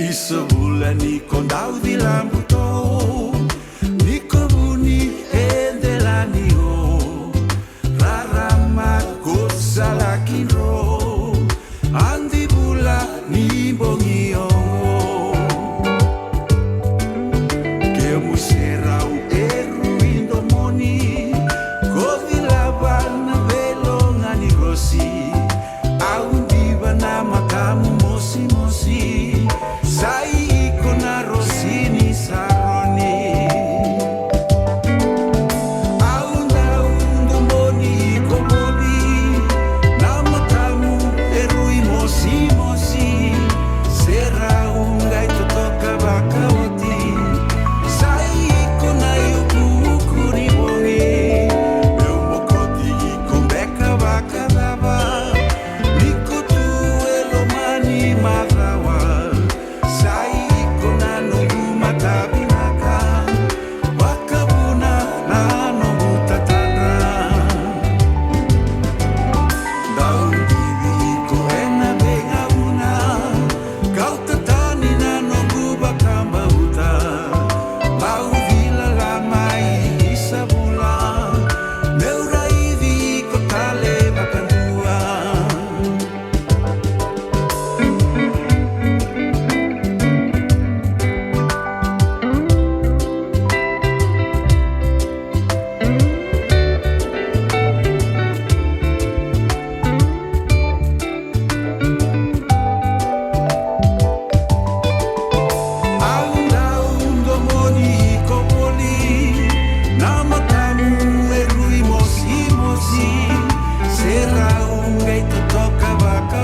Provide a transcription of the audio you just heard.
Isobulan iko ndau vilambuto niko buni endelani o rarama kosala kinro andi bula ni bongi o ke musera u eru indomoni kovilaban velo ngani rosi aundi bana makamu mosi mosi sai kona rosini saroni aunda undo moni komoli namatamu erui mosi mosi sera ungai totoka bakawati sai kona yuku kuri bongi eu mokoti kombeka bakadaba nikotu elomani marawa Será un gaito toca vaca